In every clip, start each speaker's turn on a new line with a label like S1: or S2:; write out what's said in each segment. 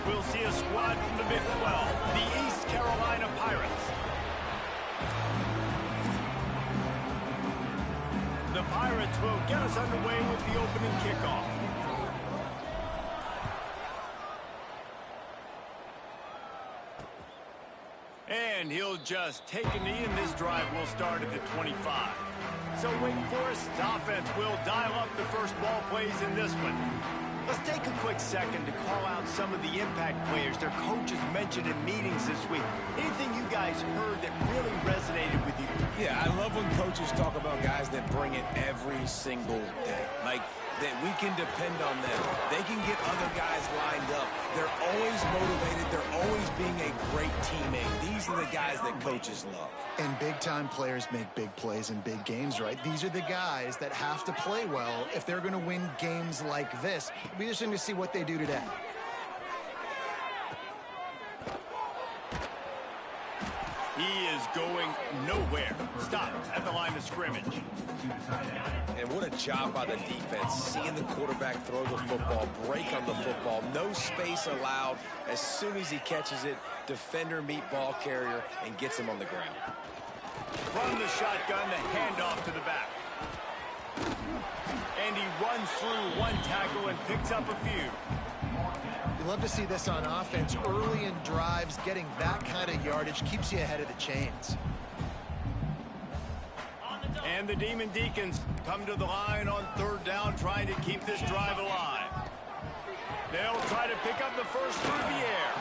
S1: we'll see a squad from the Big 12, the East Carolina Pirates. The Pirates will get us underway with the opening kickoff. And he'll just take a knee, and this drive will start at the 25. So Wake Forest's offense will dial up the first ball plays in this one. Let's take a quick second to call out some of the impact players their coaches mentioned in meetings this week. Anything you guys heard that really resonated with you?
S2: Yeah, I love when coaches talk about guys that bring it every single day. Like, that we can depend on them. They can get other guys lined up. They're always motivated. They're always being a great teammate. These are the guys that coaches love.
S3: And big-time players make big plays in big games, right? These are the guys that have to play well if they're going to win games like this. It'll be interesting to see what they do today.
S1: He is going nowhere. Stop at the line of scrimmage.
S2: And what a job by the defense, seeing the quarterback throw the football, break on the football, no space allowed. As soon as he catches it, defender meet ball carrier and gets him on the ground.
S1: From the shotgun, the handoff to the back. And he runs through one tackle and picks up a few.
S3: You love to see this on offense. Early in drives, getting that kind of yardage keeps you ahead of the chains.
S1: And the Demon Deacons come to the line on third down, trying to keep this drive alive. They'll try to pick up the first through the air.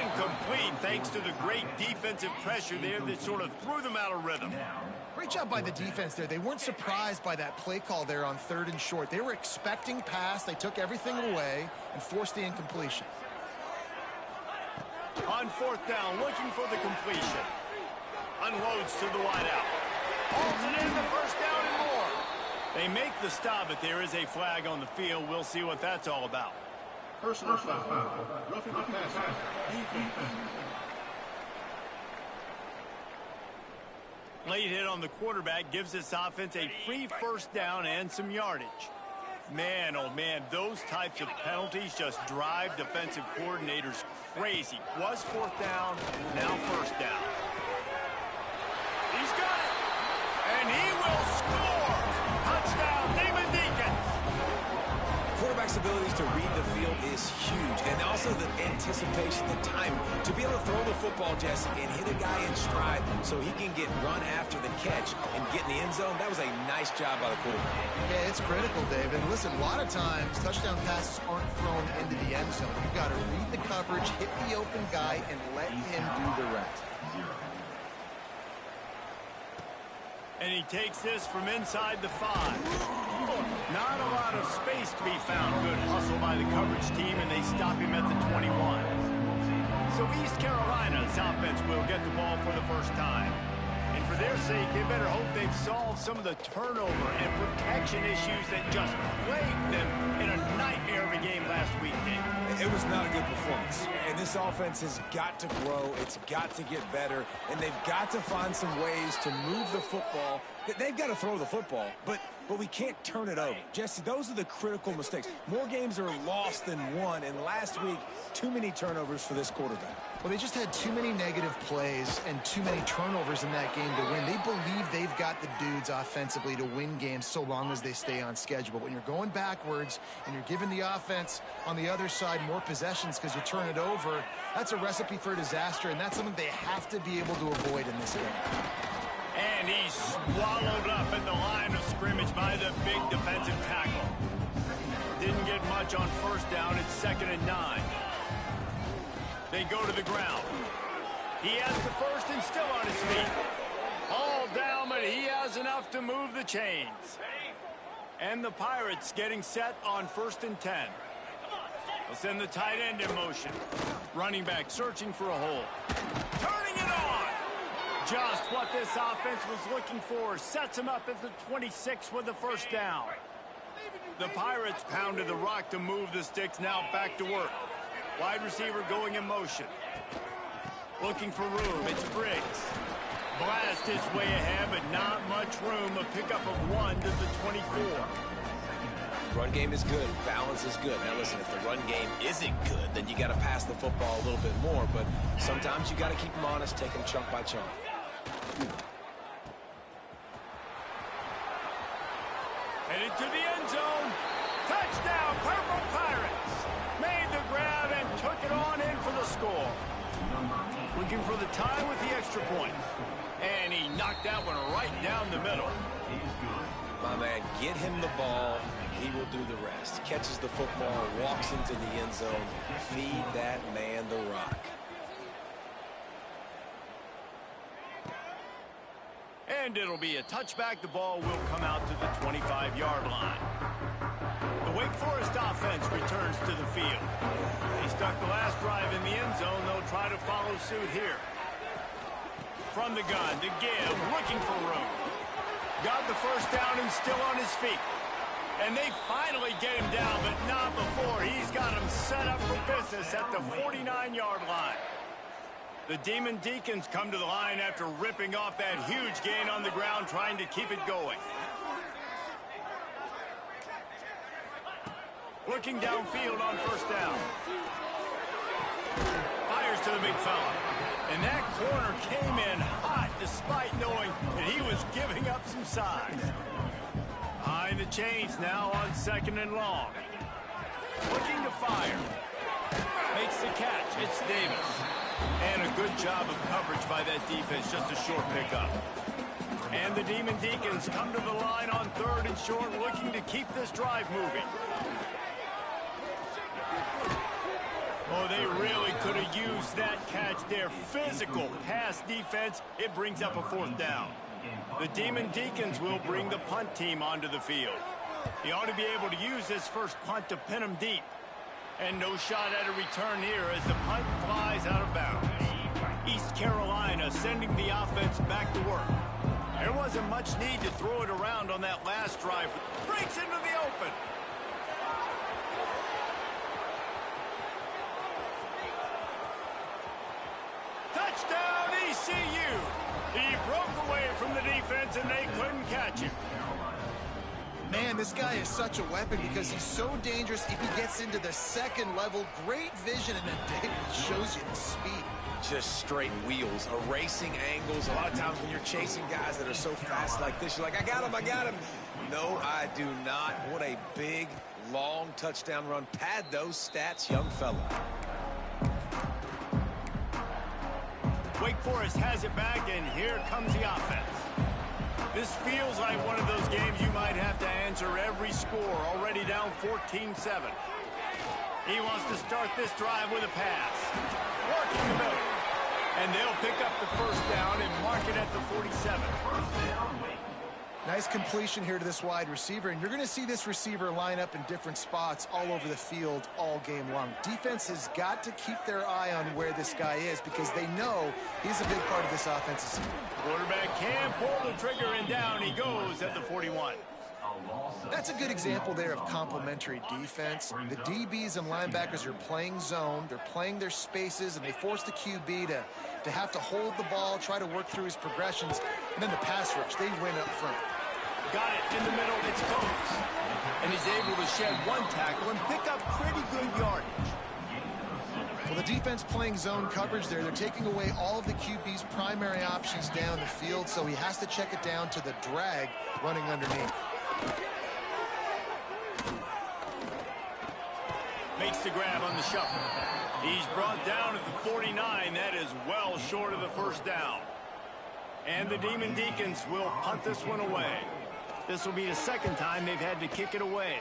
S1: Incomplete, thanks to the great defensive pressure there that sort of threw them out of rhythm.
S3: Great job by the defense there. They weren't surprised by that play call there on third and short. They were expecting pass. They took everything away and forced the incompletion.
S1: On fourth down, looking for the completion. Unloads to the wideout. Holds it in the first down and more. They make the stop, but there is a flag on the field. We'll see what that's all about.
S4: Personal foul. Roughing the passer. Defense.
S1: Late hit on the quarterback gives this offense a free first down and some yardage. Man, oh man, those types of penalties just drive defensive coordinators crazy. Was fourth down, now first down. He's got it, and he will score. Touchdown, Demon Deacons.
S2: Quarterback's abilities to read the field is huge, and also the anticipation, the time to be able to throw the football, Jesse, and hit a guy in stride so he can get run after the catch and get in the end zone. That was a nice job by the quarterback.
S3: Yeah, it's critical, David. Listen, a lot of times touchdown passes aren't thrown into the end zone. You've got to read the coverage, hit the open guy, and let him do the rest.
S1: And he takes this from inside the 5. Not a lot of space to be found. Good hustle by the coverage team, and they stop him at the 21. So East Carolina's offense will get the ball for the first time. And for their sake, they better hope they've solved some of the turnover and protection issues that just plagued them in a nightmare of a game last week, Dave.
S2: It was not a good performance. And this offense has got to grow. It's got to get better. And they've got to find some ways to move the football. They've got to throw the football, but we can't turn it over. Jesse, those are the critical mistakes. More games are lost than won, and last week, too many turnovers for this quarterback.
S3: Well, they just had too many negative plays and too many turnovers in that game to win. They believe they've got the dudes offensively to win games so long as they stay on schedule. But when you're going backwards and you're giving the offense on the other side more possessions because you turn it over, that's a recipe for disaster, and that's something they have to be able to avoid in this game.
S1: And he's swallowed up at the line of scrimmage by the big defensive tackle. Didn't get much on first down. It's 2nd and 9. They go to the ground. He has the first and still on his feet. All down, but he has enough to move the chains. And the Pirates getting set on 1st and 10. They'll send the tight end in motion. Running back searching for a hole. Turning it on. Just what this offense was looking for. Sets him up at the 26 with the first down. The Pirates pounded the rock to move the sticks. Now back to work. Wide receiver going in motion. Looking for room. It's Briggs. Blast his way ahead, but not much room. A pickup of 1 to the 24.
S2: Run game is good. Balance is good. Now, listen, if the run game isn't good, then you got to pass the football a little bit more. But sometimes you got to keep them honest, take them chunk by chunk.
S1: Headed to the end zone. Touchdown, Purple Pirates. Made the grab and took it on in for the score. Looking for the tie with the extra point. And he knocked that one right down the middle.
S2: My man, get him the ball. He will do the rest. Catches the football, walks into the end zone. Feed that man the rock.
S1: And it'll be a touchback. The ball will come out to the 25-yard line. The Wake Forest offense returns to the field. They stuck the last drive in the end zone. They'll try to follow suit here. From the gun to give, looking for room. Got the first down and still on his feet. And they finally get him down, but not before. He's got him set up for business at the 49-yard line. The Demon Deacons come to the line after ripping off that huge gain on the ground, trying to keep it going. Looking downfield on first down. Fires to the big fella. And that corner came in hot despite knowing that he was giving up some size. Behind the chains now on 2nd and long. Looking to fire. Makes the catch. It's Davis. And a good job of coverage by that defense. Just a short pickup. And the Demon Deacons come to the line on 3rd and short, looking to keep this drive moving. Oh, they really could have used that catch there. Physical pass defense. It brings up a 4th down. The Demon Deacons will bring the punt team onto the field. He ought to be able to use this first punt to pin him deep. And no shot at a return here as the punt flies out of bounds. East Carolina sending the offense back to work. There wasn't much need to throw it around on that last drive. Breaks into the open. Touchdown, ECU. He broke away from the defense and they couldn't catch him.
S3: Man, this guy is such a weapon because he's so dangerous if he gets into the 2nd level. Great vision, and then David shows you the speed.
S2: Just straight wheels, erasing angles. A lot of times when you're chasing guys that are so fast like this, you're like, I got him. No, I do not. What a big, long touchdown run. Pad those stats, young fella.
S1: Wake Forest has it back, and here comes the offense. This feels like one of those games you might have to answer every score. Already down 14-7. He wants to start this drive with a pass. Working the middle. And they'll pick up the first down and mark it at the 47.
S3: Nice completion here to this wide receiver, and you're going to see this receiver line up in different spots all over the field all game long. Defense has got to keep their eye on where this guy is because they know he's a big part of this offensive scheme.
S1: Quarterback can pull the trigger, and down he goes at the 41.
S3: That's a good example there of complementary defense. The DBs and linebackers are playing zone, they're playing their spaces, and they force the QB to have to hold the ball, try to work through his progressions, and then the pass rush, they win up front.
S1: Got it in the middle, it's Coates. And he's able to shed one tackle and pick up pretty good yardage.
S3: Well, the defense playing zone coverage there, they're taking away all of the QB's primary options down the field, so he has to check it down to the drag running underneath.
S1: Makes the grab on the shuffle. He's brought down at the 49. That is well short of the first down. And the Demon Deacons will punt this one away. This will be the 2nd time they've had to kick it away.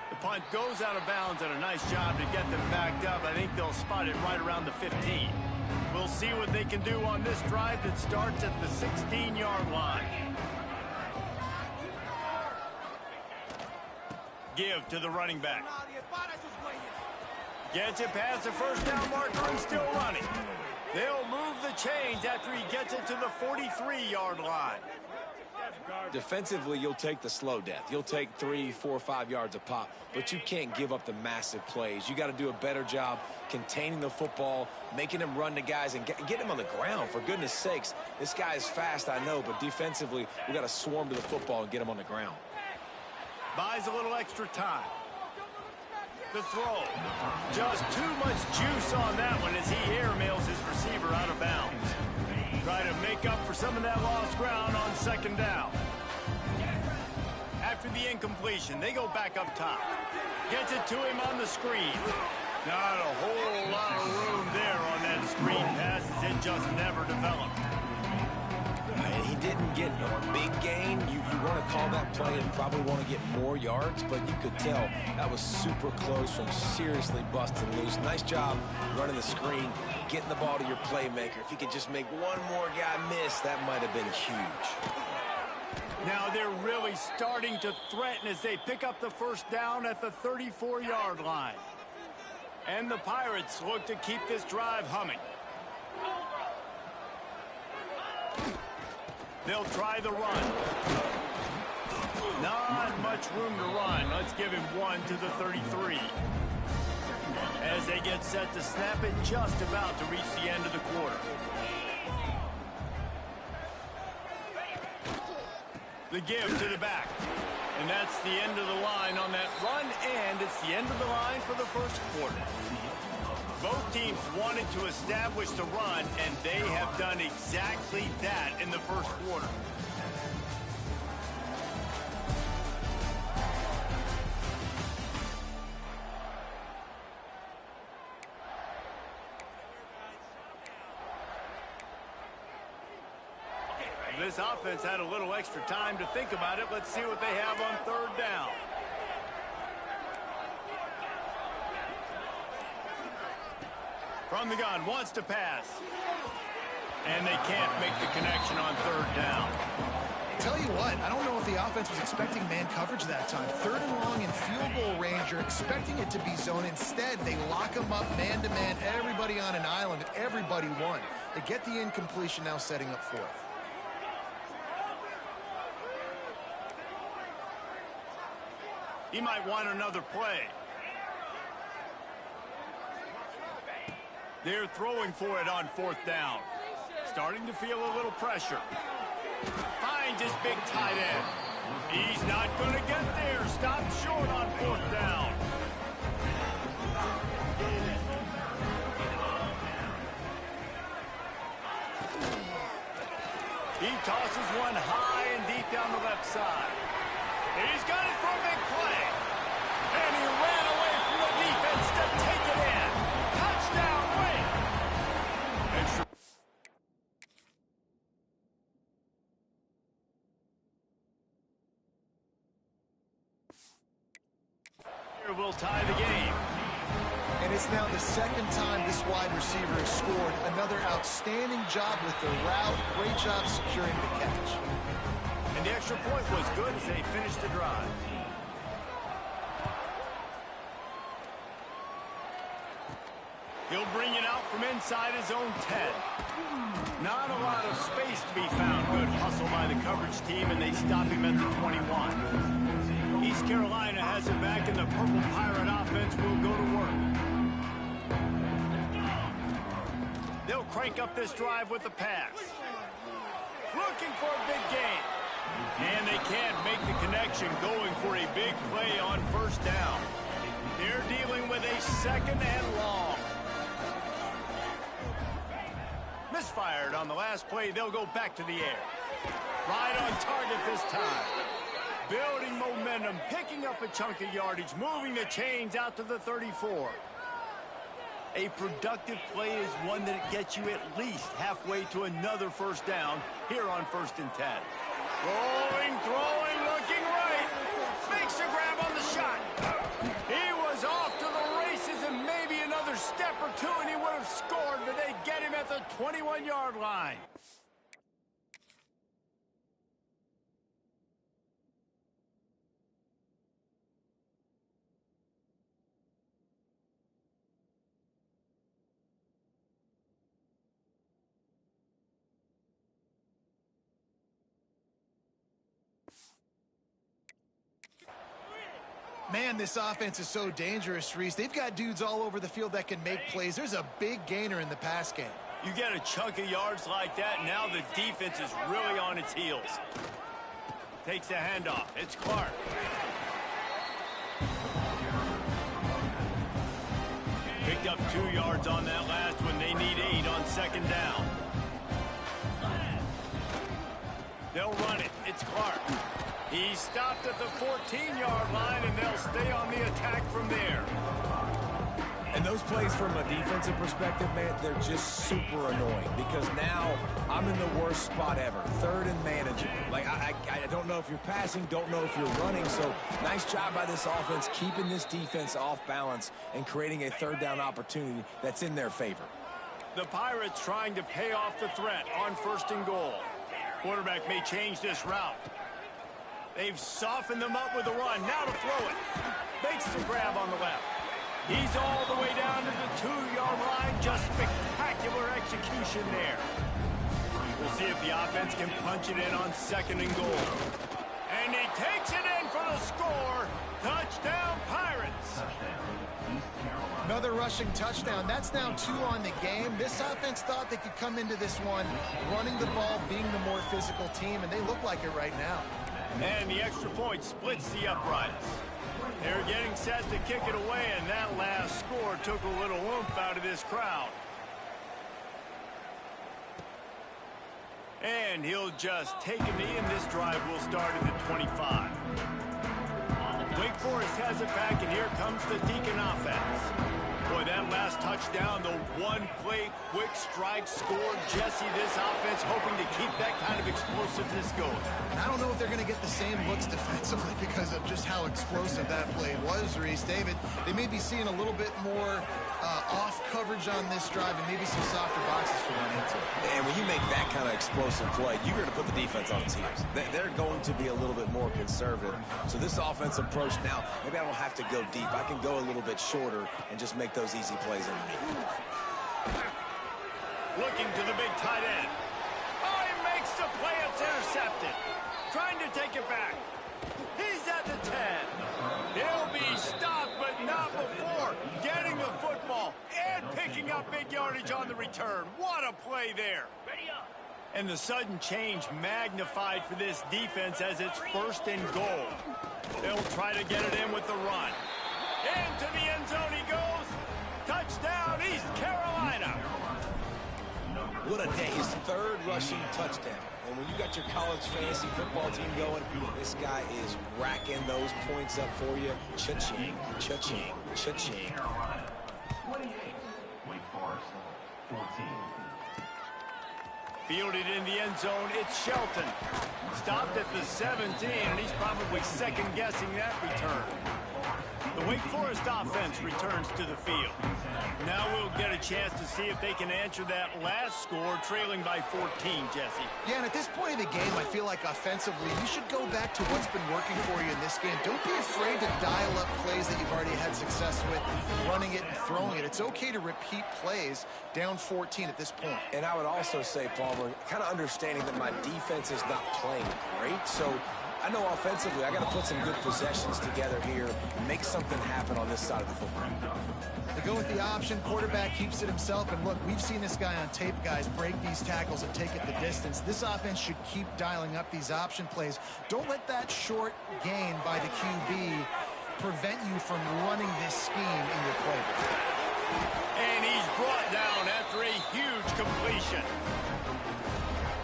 S1: The punt goes out of bounds, and a nice job to get them backed up. I think they'll spot it right around the 15. We'll see what they can do on this drive that starts at the 16-yard line. Give to the running back. Gets it past the first down marker and still running. They'll move the chains after he gets it to the 43-yard line.
S2: Defensively, you'll take the slow death. You'll take 3, 4, 5 yards a pop, but you can't give up the massive plays. You got to do a better job containing the football, making them run to guys, and get them on the ground. For goodness sakes, this guy is fast, I know, but defensively, we got to swarm to the football and get him on the ground.
S1: Buys a little extra time. The throw. Just too much juice on that one as he airmails his receiver out of bounds. Try to make up for some of that lost ground on second down. After the incompletion, they go back up top. Gets it to him on the screen. Not a whole lot of room there on that screen pass as it just never developed.
S2: And he didn't get a big gain. You want to call that play and probably want to get more yards, but you could tell that was super close from seriously busting loose. Nice job running the screen, getting the ball to your playmaker. If you could just make one more guy miss, that might have been huge.
S1: Now they're really starting to threaten as they pick up the first down at the 34-yard line. And the Pirates look to keep this drive humming. They'll try the run. Not much room to run. Let's give him one to the 33. As they get set to snap it, just about to reach the end of the quarter. The give to the back. And that's the end of the line on that run, and it's the end of the line for the first quarter. Both teams wanted to establish the run, and they have done exactly that in the first quarter. This offense had a little extra time to think about it. Let's see what they have on third down. From the gun, wants to pass. And they can't make the connection on third down.
S3: Tell you what, I don't know if the offense was expecting man coverage that time. Third and long in field goal range, you're expecting it to be zone. Instead, they lock them up man-to-man, everybody on an island, everybody won. They get the incompletion, now setting up fourth.
S1: He might want another play. They're throwing for it on fourth down. Starting to feel a little pressure. Finds his big tight end. He's not going to get there. Stopped short on fourth down. He tosses one high and deep down the left side. He's got it for a big play. And he ran away from the defense to take it in. Touchdown, Wake. Here will tie the game.
S3: And it's now the second time this wide receiver has scored. Another outstanding job with the route. Great job securing the catch.
S1: And the extra point was good as they finished the drive. He'll bring it out from inside his own 10. Not a lot of space to be found. Good hustle by the coverage team, and they stop him at the 21. East Carolina has it back, and the Purple Pirate offense will go to work. They'll crank up this drive with the pass. Looking for a big gain. And they can't make the connection, going for a big play on first down. They're dealing with a second and long. Misfired on the last play. They'll go back to the air. Right on target this time. Building momentum, picking up a chunk of yardage, moving the chains out to the 34. A productive play is one that gets you at least halfway to another first down here on 1st and 10. Rolling, throwing, looking right. Makes a grab on the shot. He was off to the races, and maybe another step or two and he would have scored, but they get him at the 21-yard line.
S3: Man, this offense is so dangerous, Reese. They've got dudes all over the field that can make plays. There's a big gainer in the pass game.
S1: You get a chunk of yards like that, now the defense is really on its heels. Takes the handoff. It's Clark. up 2 yards on that last one. They need 8 on second down. They'll run it. It's Clark. He stopped at the 14-yard line, and they'll stay on the attack from there.
S2: And those plays from a defensive perspective, man, they're just super annoying because now I'm in the worst spot ever. Third and manageable. Like, I don't know if you're passing, don't know if you're running. So nice job by this offense keeping this defense off balance and creating a third down opportunity that's in their favor.
S1: The Pirates trying to pay off the threat on 1st and goal. Quarterback may change this route. They've softened them up with a run. Now to throw it. Makes the grab on the left. He's all the way down to the 2-yard line. Just spectacular execution there. We'll see if the offense can punch it in on 2nd and goal. And he takes it in for the score. Touchdown, Pirates.
S3: Another rushing touchdown. That's now 2 on the game. This offense thought they could come into this one running the ball, being the more physical team, and they look like it right now.
S1: And the extra point splits the uprights. They're getting set to kick it away, and that last score took a little oomph out of this crowd. And he'll just take a knee, and this drive will start at the 25. Wake Forest has it back, and here comes the Deacon offense. Boy, that last touchdown, the one-play quick strike score. Jesse, this offense hoping to keep that kind of explosiveness going.
S3: I don't know if they're going to get the same looks defensively because of just how explosive that play was, Reese. David, they may be seeing a little bit more off coverage on this drive and maybe some softer boxes to run into.
S2: And when you make that kind of explosive play, you're going to put the defense on its heels. They're going to be a little bit more conservative. So this offensive approach now, maybe I don't have to go deep. I can go a little bit shorter and just make those easy plays underneath.
S1: Looking to the big tight end. Oh, he makes the play. It's intercepted. Trying to take it back. He's at the 10. He'll be stopped, but not before getting the football and picking up big yardage on the return. What a play there. And the sudden change magnified for this defense as it's 1st and goal. They'll try to get it in with the run. Into the end zone he goes. Touchdown, East Carolina.
S2: What a day. His 3rd rushing touchdown. And when you got your college fantasy football team going, this guy is racking those points up for you. Cha-ching, cha-ching, cha-ching.
S4: 28, Wake Forest, 14.
S1: Fielded in the end zone, it's Shelton. Stopped at the 17, and he's probably second-guessing that return. The Wake Forest offense returns to the field. Now we'll get a chance to see if they can answer that last score, trailing by 14, Jesse.
S3: Yeah, and at this point of the game, I feel like offensively, you should go back to what's been working for you in this game. Don't be afraid to dial up plays that you've already had success with, running it and throwing it. It's okay to repeat plays down 14 at this point.
S2: And I would also say, Palmer, kind of understanding that my defense is not playing great, so I know offensively I got to put some good possessions together here and make something happen on this side of the football.
S3: They go with the option. Quarterback keeps it himself. And look, we've seen this guy on tape, guys, break these tackles and take it the distance. This offense should keep dialing up these option plays. Don't let that short gain by the QB prevent you from running this scheme in your playbook.
S1: And he's brought down after a huge completion.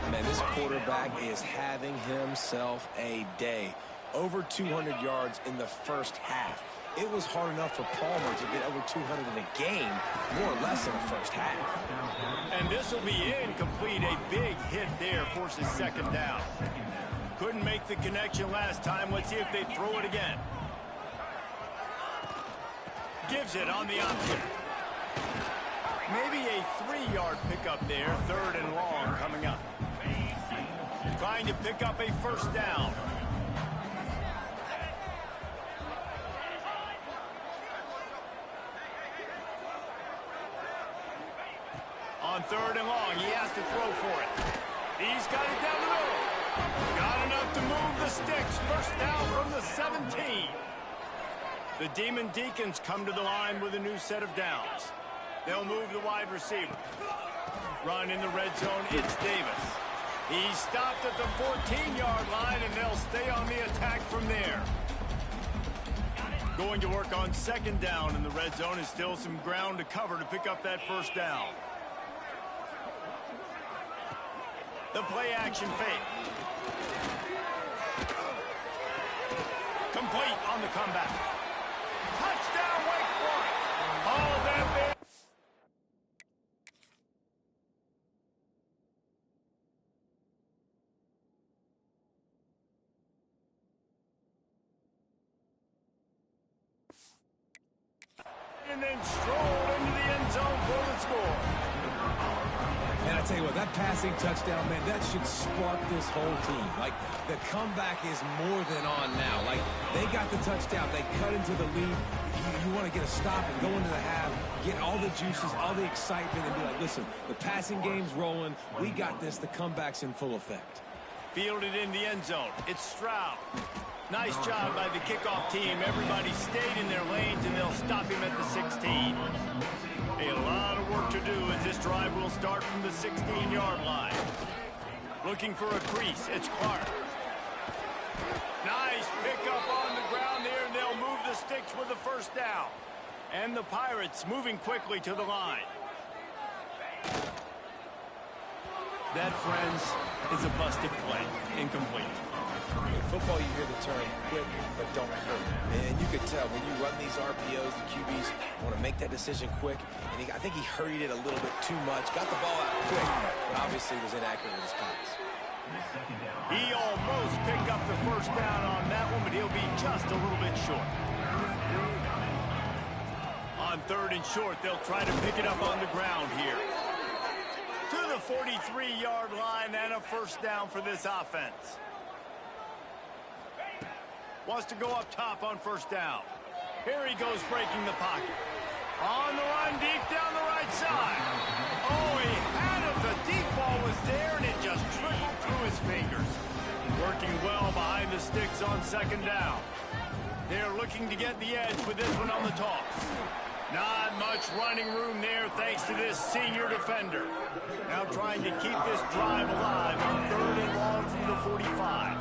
S2: Man, this quarterback is having himself a day. Over 200 yards in the first half. It was hard enough for Palmer to get over 200 in a game, more or less in the first half.
S1: And this will be incomplete. A big hit there forces 2nd down. Couldn't make the connection last time. Let's see if they throw it again. Gives it on the option. Maybe a 3-yard pickup there. 3rd and long coming up. Trying to pick up a 1st down. On 3rd and long, he has to throw for it. He's got it down the middle. Got enough to move the sticks. 1st down from the 17. The Demon Deacons come to the line with a new set of downs. They'll move the wide receiver. Run in the red zone, it's Davis. He's stopped at the 14-yard line, and they'll stay on the attack from there. Going to work on second down in the red zone. Is still some ground to cover to pick up that first down. The play action fake. Complete on the comeback. Touchdown, Wake Forest. Oh, that big. And then strolled into the end zone for the score.
S2: And I tell you what, that passing touchdown, man, that should spark this whole team. Like, the comeback is more than on now. Like, they got the touchdown. They cut into the lead. You want to get a stop and go into the half, get all the juices, all the excitement, and be like, listen, the passing game's rolling. We got this. The comeback's in full effect.
S1: Fielded in the end zone. It's Stroud. Nice job by the kickoff team. Everybody stayed in their lanes, and they'll stop him at the 16. A lot of work to do as this drive will start from the 16-yard line. Looking for a crease. It's Clark. Nice pickup on the ground there, and they'll move the sticks with the first down. And the Pirates moving quickly to the line. That, friends, is a busted play. Incomplete.
S2: In football, you hear the term quick, but don't hurt. And you could tell when you run these RPOs, the QBs want to make that decision quick. And I think he hurried it a little bit too much. Got the ball out quick, but obviously was inaccurate with his pass.
S1: He almost picked up the first down on that one, but he'll be just a little bit short. On third and short, they'll try to pick it up on the ground here. To the 43-yard line and a first down for this offense. Wants to go up top on first down. Here he goes breaking the pocket. On the run deep down the right side. Oh, he had it. The deep ball was there, and it just trickled through his fingers. Working well behind the sticks on second down. They're looking to get the edge with this one on the toss. Not much running room there thanks to this senior defender. Now trying to keep this drive alive on third and long from the 45.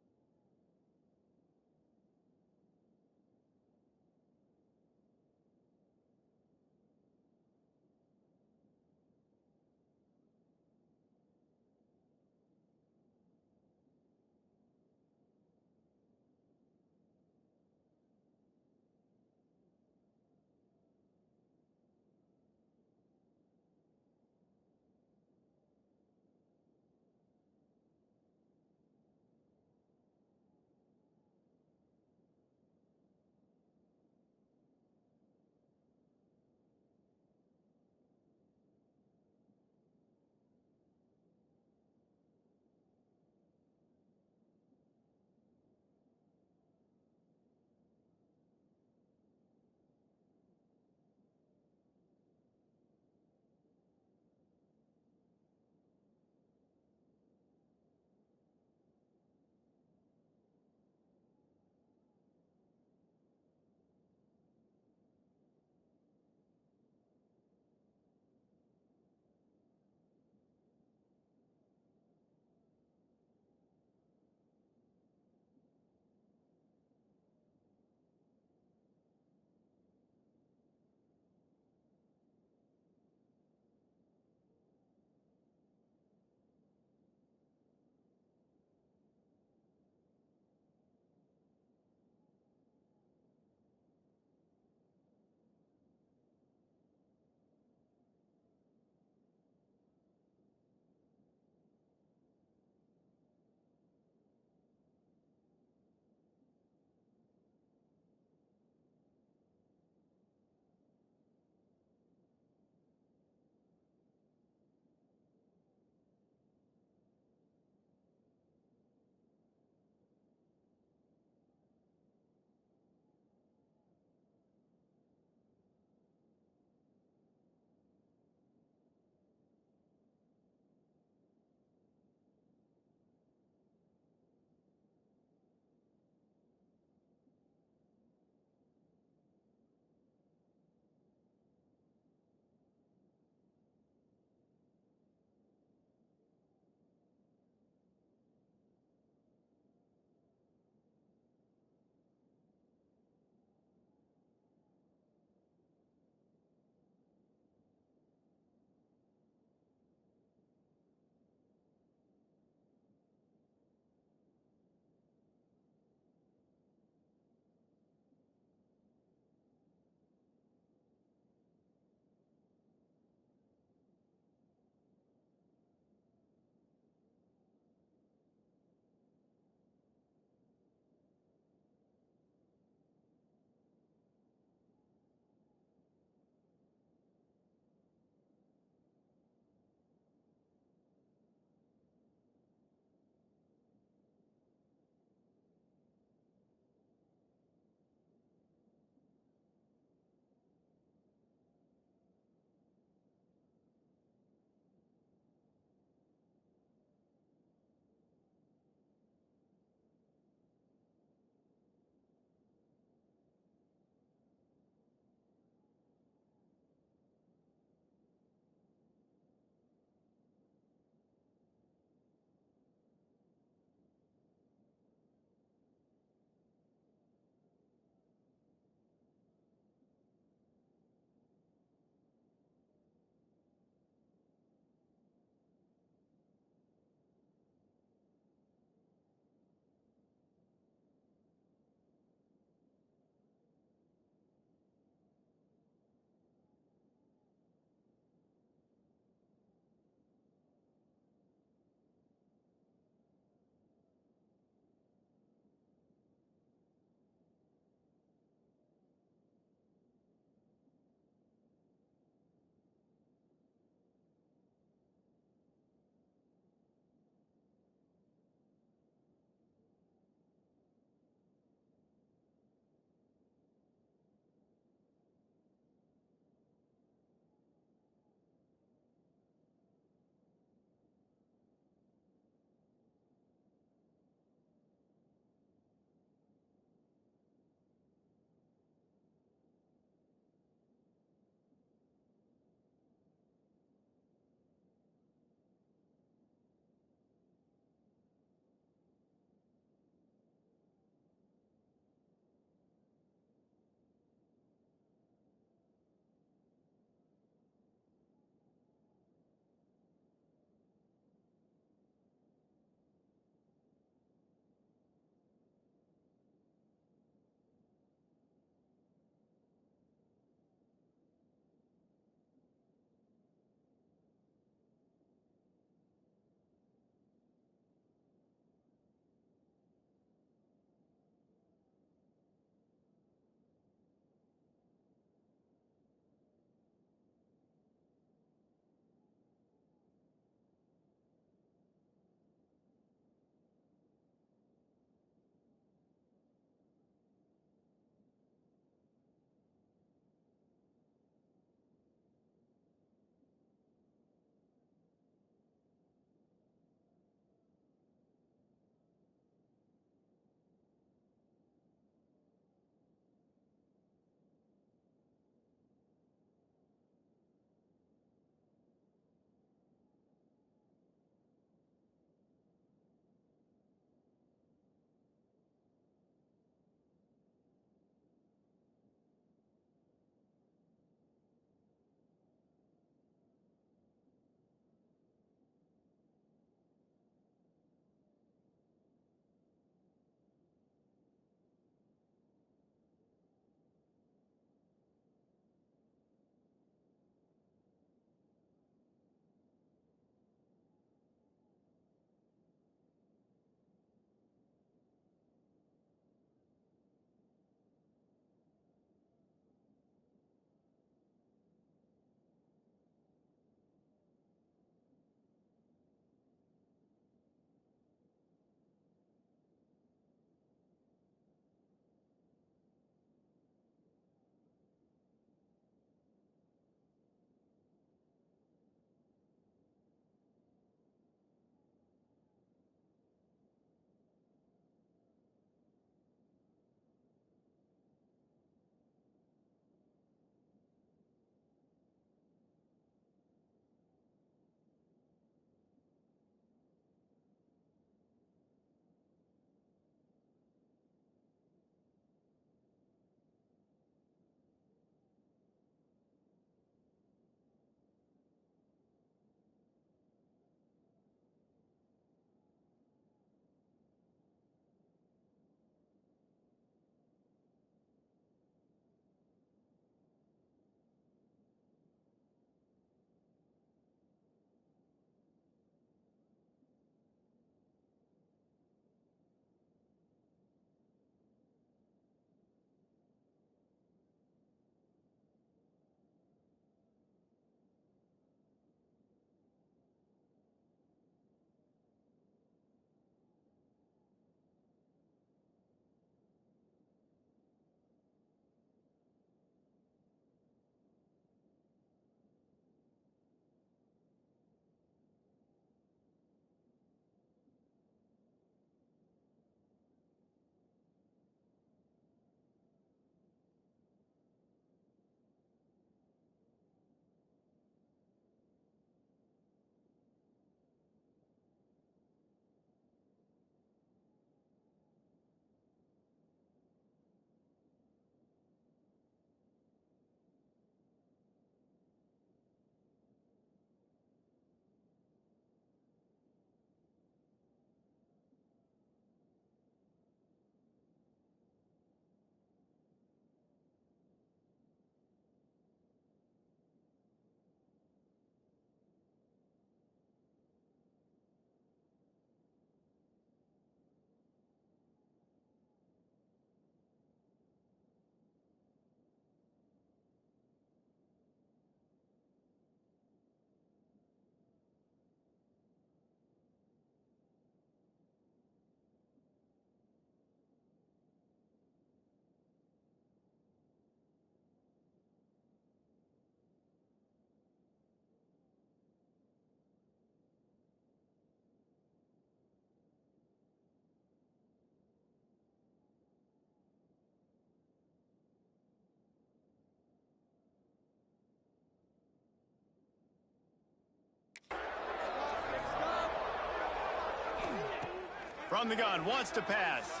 S1: From the gun, wants to pass.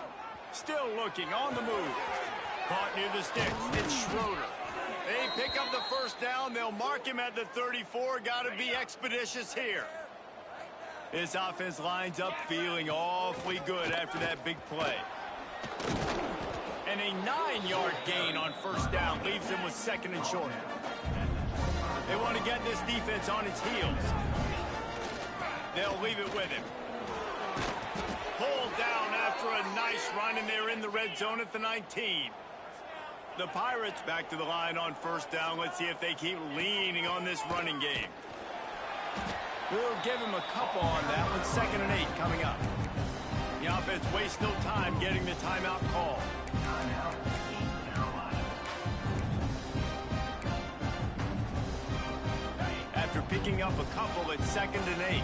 S1: Still looking, on the move. Caught near the sticks. It's Schroeder. They pick up the first down. They'll mark him at the 34. Got to be expeditious here. This offense lines up feeling awfully good after that big play. And a 9-yard gain on first down leaves them with second and short. They want to get this defense on its heels. They'll leave it with him. Pulled down after a nice run, and they're in the red zone at the 19. The Pirates back to the line on first down. Let's see if they keep leaning on this running game. We'll give him a couple on that one. 2nd and 8 coming up. The offense wastes no time getting the timeout call. After picking up a couple at 2nd and 8.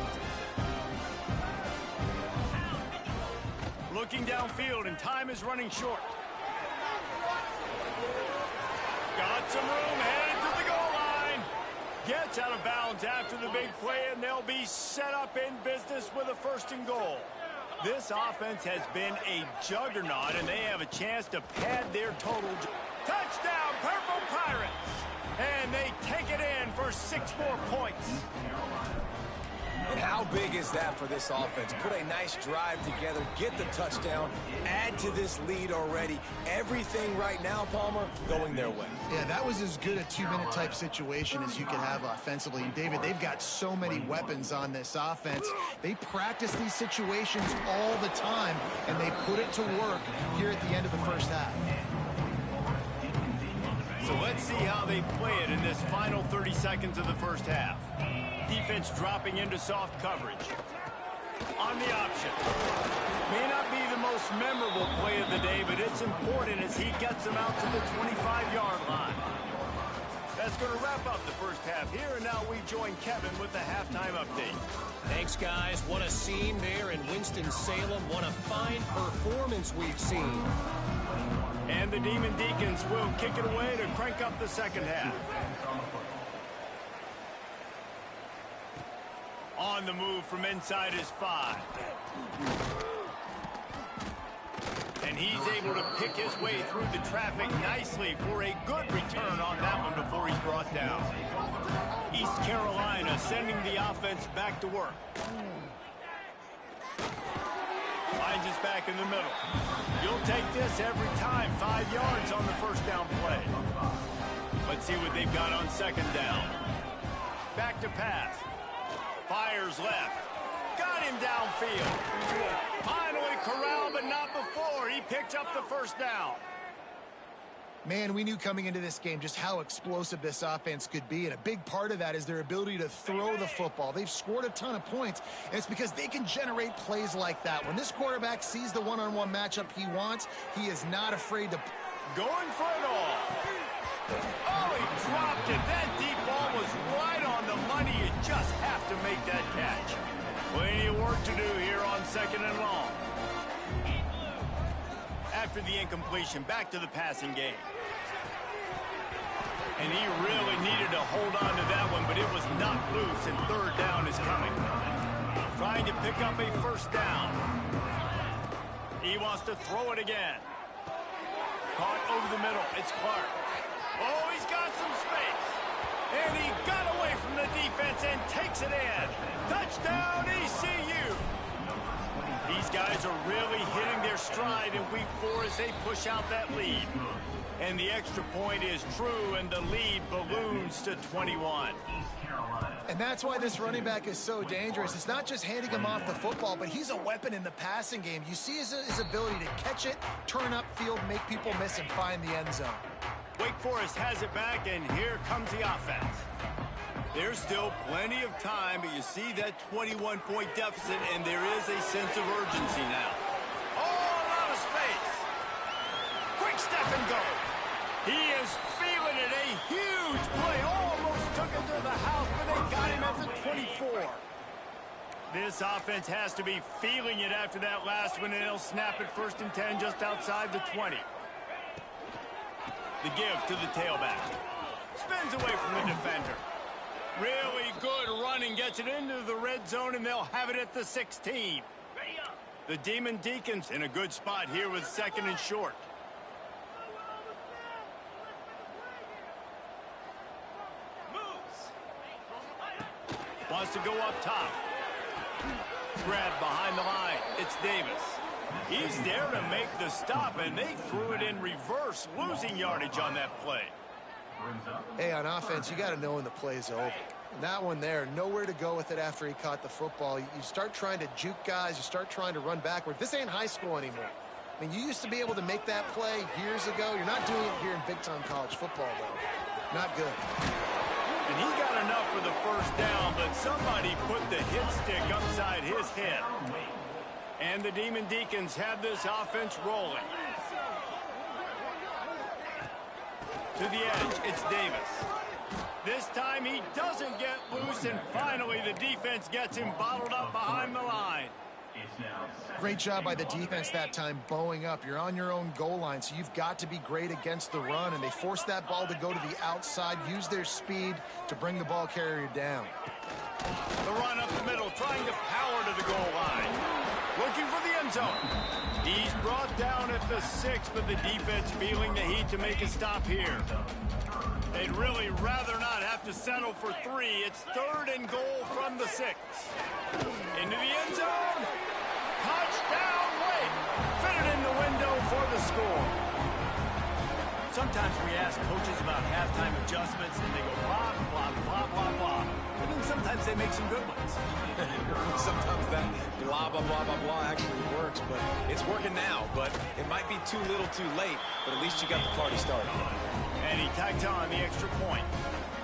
S1: Looking downfield, and time is running short. Got some room, headed to the goal line. Gets out of bounds after the big play, and they'll be set up in business with a 1st and goal. This offense has been a juggernaut, and they have a chance to pad their total. Touchdown, Purple Pirates! And they take it in for 6 more points.
S2: And how big is that for this offense? Put a nice drive together, get the touchdown, add to this lead already. Everything right now, Palmer, going their way.
S3: Yeah, that was as good a 2-minute type situation as you could have offensively. And David, they've got so many weapons on this offense. They practice these situations all the time, and they put it to work here at the end of the first half.
S1: So let's see how they play it in this final 30 seconds of the first half. Defense dropping into soft coverage. On the option. May not be the most memorable play of the day, but it's important as he gets them out to the 25-yard line. That's going to wrap up the first half here, and now we join Kevin with the halftime update.
S5: Thanks, guys. What a scene there in Winston-Salem. What a fine performance we've seen.
S1: And the Demon Deacons will kick it away to crank up the second half. On the move from inside his 5. And he's able to pick his way through the traffic nicely for a good return on that one before he's brought down. East Carolina sending the offense back to work. Finds us back in the middle. You'll take this every time. 5 yards on the first down play. Let's see what they've got on second down. Back to pass. Fires left. Got him downfield. Finally corralled, but not before. He picked up the first down.
S3: Man, we knew coming into this game just how explosive this offense could be, and a big part of that is their ability to throw the football. They've scored a ton of points, and it's because they can generate plays like that. When this quarterback sees the one-on-one matchup he wants, he is not afraid to...
S1: Going for it all. Oh, he dropped it. That deep ball was right on the money. You just have to make that catch. Plenty of work to do here on 2nd and long. After the incompletion, back to the passing game. And he really needed to hold on to that one, but it was not loose, and 3rd down is coming. Trying to pick up a first down. He wants to throw it again. Caught over the middle. It's Clark. Oh, he's got some space. And he got away from the defense and takes it in. Touchdown, ECU. These guys are really hitting their stride in week 4 as they push out that lead. And the extra point is true, and the lead balloons to 21.
S3: And that's why this running back is so dangerous. It's not just handing him off the football, but he's a weapon in the passing game. You see his ability to catch it, turn upfield, make people miss, and find the end zone.
S1: Wake Forest has it back, and here comes the offense. There's still plenty of time, but you see that 21-point deficit, and there is a sense of urgency now. Oh, a lot of space. Quick step and go. He is feeling it. A huge play. Almost took him to the house, but they got him at the 24. This offense has to be feeling it after that last one, and they'll snap it 1st and 10 just outside the 20. The give to the tailback. Spins away from the defender. Really good running. Gets it into the red zone, and they'll have it at the 16. The Demon Deacons in a good spot here with 2nd and short. Wants to go up top. Grab behind the line. It's Davis. He's there to make the stop, and they threw it in reverse, losing yardage on that play.
S3: Hey, on offense, you got to know when the play is over. And that one there, nowhere to go with it after he caught the football. You start trying to juke guys. You start trying to run backward. This ain't high school anymore. I mean, you used to be able to make that play years ago. You're not doing it here in big-time college football, though. Not good.
S1: And he got enough for the first down, but somebody put the hit stick upside his head. And the Demon Deacons have this offense rolling. To the edge, it's Davis. This time he doesn't get loose, and finally the defense gets him bottled up behind the line.
S3: Great job by the defense that time, bowing up. You're on your own goal line, so you've got to be great against the run, and they forced that ball to go to the outside, use their speed to bring the ball carrier down.
S1: The run up the middle, trying to power to the goal line. Looking for the end zone. He's brought down at the 6, but the defense feeling the heat to make a stop here. They'd really rather not have to settle for 3. It's 3rd and goal from the 6. Into the end zone. Touchdown, Wake. Fitted in the window for the score. Sometimes we ask coaches about halftime adjustments, and they go blah, blah, blah, blah, blah. And then sometimes they make some good ones.
S2: Sometimes that blah, blah, blah, blah, blah actually works, but it's working now. But it might be too little too late, but at least you got the party started.
S1: And he tacked on the extra point.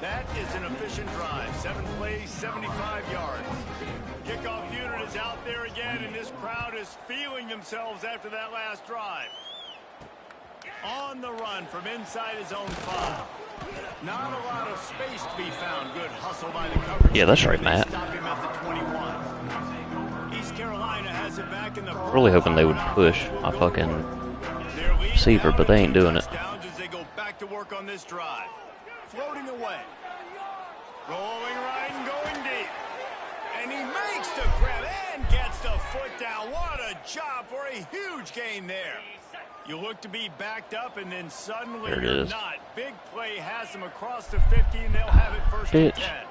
S1: That is an efficient drive. 7 plays, 75 yards. Kickoff unit is out there again, and this crowd is feeling themselves after that last drive. On the run from inside his own 5. Not a lot of space to be found. Good hustle by the coverage.
S6: Yeah, that's right, Matt.
S1: Stop him at the 21. East Carolina has it back in the
S6: Really hoping they would push my fucking receiver, but they ain't doing it.
S1: As they go back to work on this drive. Floating away. Rolling right and going deep. And he makes the grab and gets the foot down. What a job for a huge gain there. You look to be backed up, and then suddenly
S6: there it
S1: you're
S6: is.
S1: not. Big play has them across the 50, and they'll have it 1st and 10.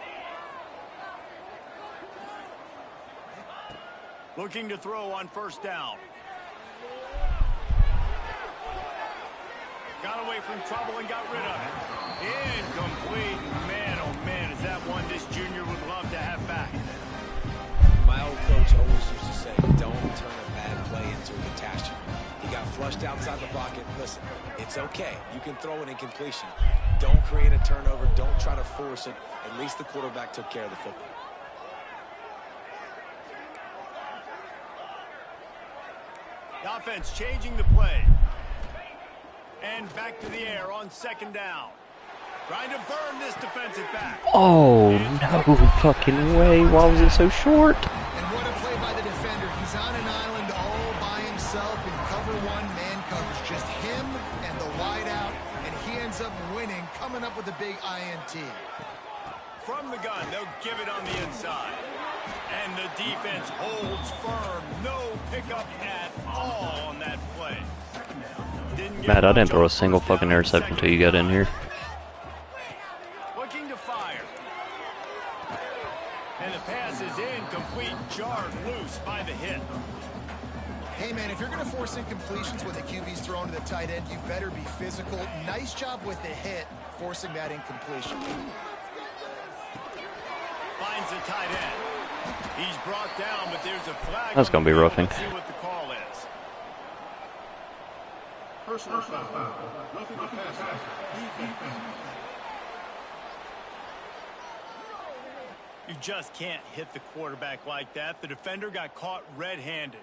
S1: Looking to throw on 1st down. Got away from trouble and got rid of it. Incomplete. Man, oh man, is that one this junior would love to have back.
S2: My old coach always used to say, don't turn a bad play into a catastrophe. He got flushed outside the pocket. Listen, it's okay. You can throw an incompletion. Don't create a turnover. Don't try to force it. At least the quarterback took care of the football.
S1: The offense changing the play. And back to the air on 2nd down. Trying to burn this defensive back.
S6: Oh, no fucking way. Why was it so short?
S3: And what a play by the defender. He's on an island all by himself in cover 1 man coverage. Just him and the wide out, and he ends up winning, coming up with a big INT.
S1: From the gun, they'll give it on the inside. And the defense holds firm. No pickup at all on that play.
S6: Matt, I didn't throw a single fucking interception until you got in here.
S1: Looking to fire. And the pass is incomplete, jarred loose by the hit.
S3: Hey, man, if you're going to force incompletions when the QB's thrown to the tight end, you better be physical. Nice job with the hit, forcing that incompletion.
S1: Finds the tight end. He's brought down, but there's a flag.
S6: That's going to be roughing.
S1: Let's see what the call is.
S4: Personal foul. Roughing the passer.
S1: You just can't hit the quarterback like that. The defender got caught red-handed.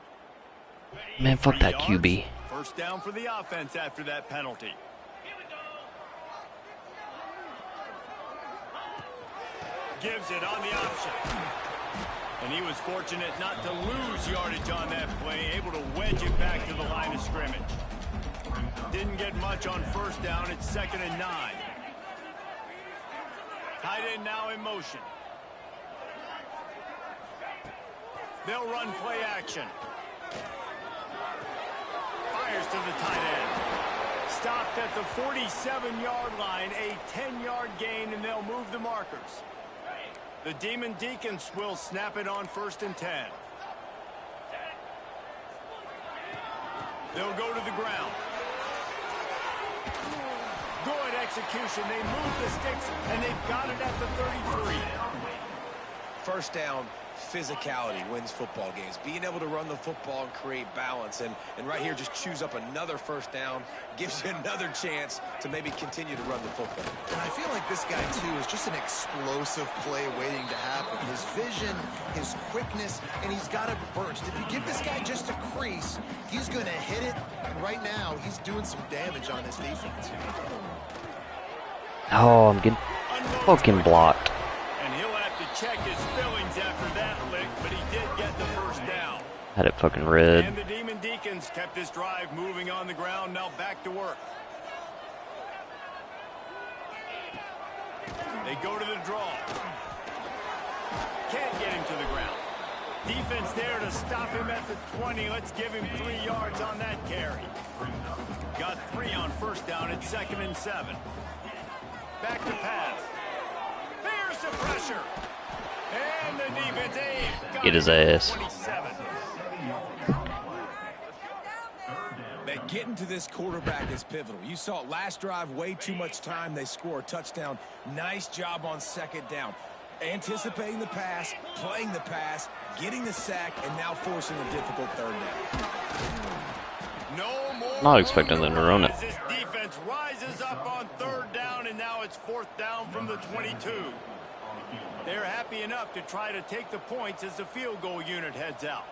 S6: Man, fuck that
S1: 3 yards.
S6: QB.
S1: 1st down for the offense after that penalty. Gives it on the option. And he was fortunate not to lose yardage on that play, able to wedge it back to the line of scrimmage. Didn't get much on 1st down. It's 2nd and 9. Tight end now in motion. They'll run play action. to the tight end. Stopped at the 47-yard line, a 10-yard gain, and they'll move the markers. The Demon Deacons will snap it on 1st and 10. They'll go to the ground. Good execution. They move the sticks, and they've got it at the 33.
S2: First down, physicality wins football games. Being able to run the football and create balance. And right here, just choose up another first down. Gives you another chance to maybe continue to run the football.
S3: And I feel like this guy, too, is just an explosive play waiting to happen. His vision, his quickness, and he's got a burst. If you give this guy just a crease, he's going to hit it. And right now, he's doing some damage on this defense.
S6: Oh, I'm getting fucking blocked.
S1: And he'll have to check his fillings after that lick, but he did get the first down.
S6: Had it fucking red.
S1: And the Demon Deacons kept this drive moving on the ground. Now back to work. They go to the draw. Can't get him to the ground. Defense there to stop him at the 20. Let's give him 3 yards on that carry. Got 3 on first down at 2nd and 7. Back to pass. There's the pressure. And the defense got
S6: get his ass.
S1: 27.
S2: That getting to this quarterback is pivotal. You saw it last drive, way too much time. They score a touchdown. Nice job on 2nd down. Anticipating the pass, playing the pass, getting the sack, and now forcing a difficult 3rd down.
S1: No more.
S6: Not expecting them to run it.
S1: This defense rises up on 3rd down, and now it's 4th down from the 22. They're happy enough to try to take the points as the field goal unit heads out.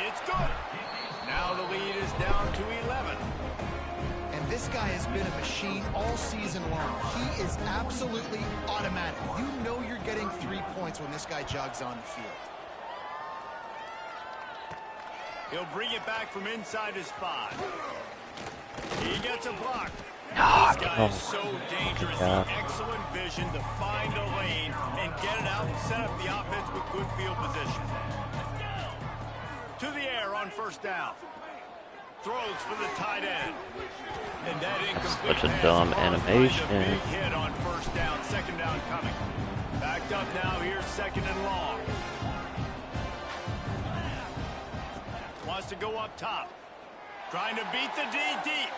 S1: It's good. Now the lead is down to 11.
S3: And this guy has been a machine all season long. He is absolutely automatic. You know you're getting 3 points when this guy jogs on the field.
S1: He'll bring it back from inside his 5. He gets a block.
S6: Ah,
S1: This guy is so dangerous. Excellent vision to find a lane and get it out and set up the offense with good field position. To the air on 1st down. Throws for the tight end. And that incomplete
S6: Such a
S1: pass
S6: dumb
S1: caused by the
S6: animation.
S1: big hit on 1st down. 2nd down coming. Backed up now. Here's 2nd and long. Wants to go up top. Trying to beat the D deep.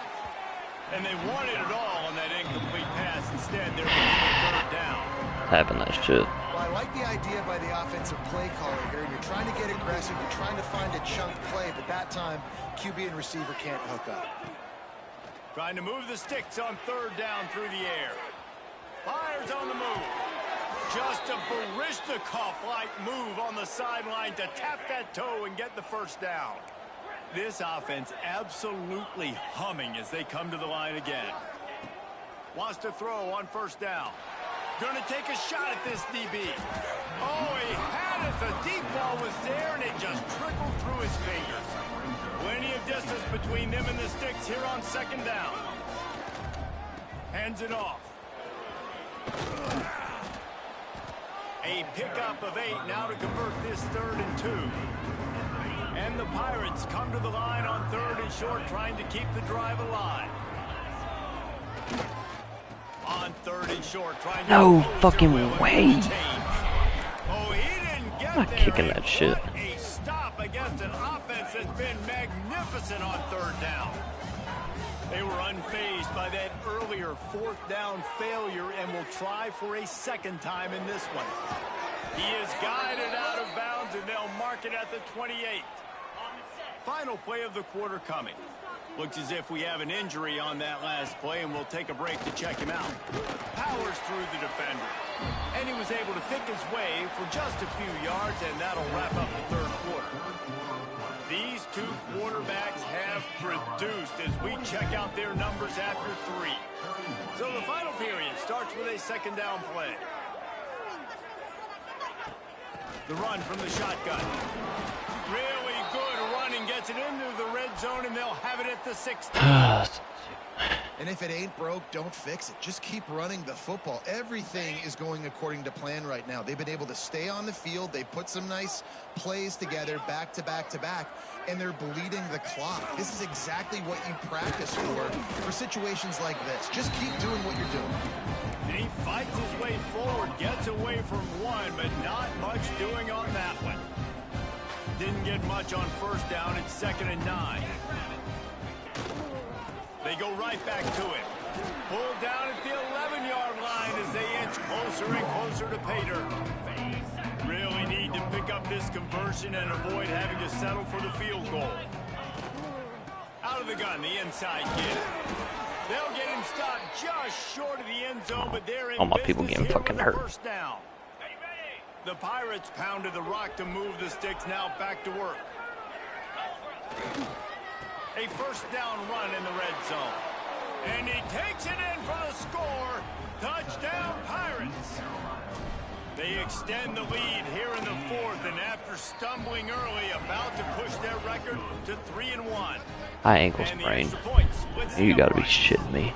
S1: And they wanted it all on that incomplete pass. Instead, they're moving 3rd down.
S6: Tapping that shit.
S3: Well, I like the idea by the offensive play caller here. You're trying to get aggressive. You're trying to find a chunk play, but that time, QB and receiver can't hook up.
S1: Trying to move the sticks on 3rd down through the air. Fires on the move. Just a Baryshnikov-like move on the sideline to tap that toe and get the 1st down. This offense absolutely humming as they come to the line again. Wants to throw on 1st down. Going to take a shot at this DB. Oh, he had it. The deep ball was there, and it just trickled through his fingers. Plenty of distance between them and the sticks here on 2nd down. Hands it off. A pickup of 8 now to convert this 3rd and 2. And the Pirates come to the line on 3rd and short, trying to keep the drive alive. On 3rd and short, trying to
S6: No fucking way.
S1: Oh, he didn't get
S6: I'm not
S1: there.
S6: kicking that shit.
S1: What a stop against an offense that's been magnificent on 3rd down. They were unfazed by that earlier 4th down failure and will try for a 2nd time in this one. He is guided out of bounds, and they'll mark it at the 28. Final play of the quarter coming. Looks as if we have an injury on that last play, and we'll take a break to check him out. Powers through the defender. And he was able to pick his way for just a few yards, and that'll wrap up the 3rd quarter. These 2 quarterbacks have produced as we check out their numbers after 3. So the final period starts with a 2nd down play. The run from the shotgun. Really good running, gets it into the red zone, and they'll have it at the 16.
S3: And if it ain't broke, don't fix it. Just keep running the football. Everything is going according to plan right now. They've been able to stay on the field. They put some nice plays together back to back to back, and they're bleeding the clock. This is exactly what you practice for situations like this. Just keep doing what you're doing.
S1: And he fights his way forward, gets away from one, but not much doing on that one. Didn't get much on first down. It's 2nd and 9. They go right back to it. Pulled down at the 11-yard line as they inch closer and closer to pay dirt. Really need to pick up this conversion and avoid having to settle for the field goal. Out of the gun, the inside kid. They'll get him stopped just short of the end zone, but they're in
S6: All my people getting fucking hurt.
S1: First down. The Pirates pounded the rock to move the sticks. Now back to work. A first down run in the red zone. And he takes it in for the score. Touchdown, Pirates. They extend the lead here in the 4th, and after stumbling early, about to push their record to 3-1.
S6: High ankle sprain. You gotta be shitting me.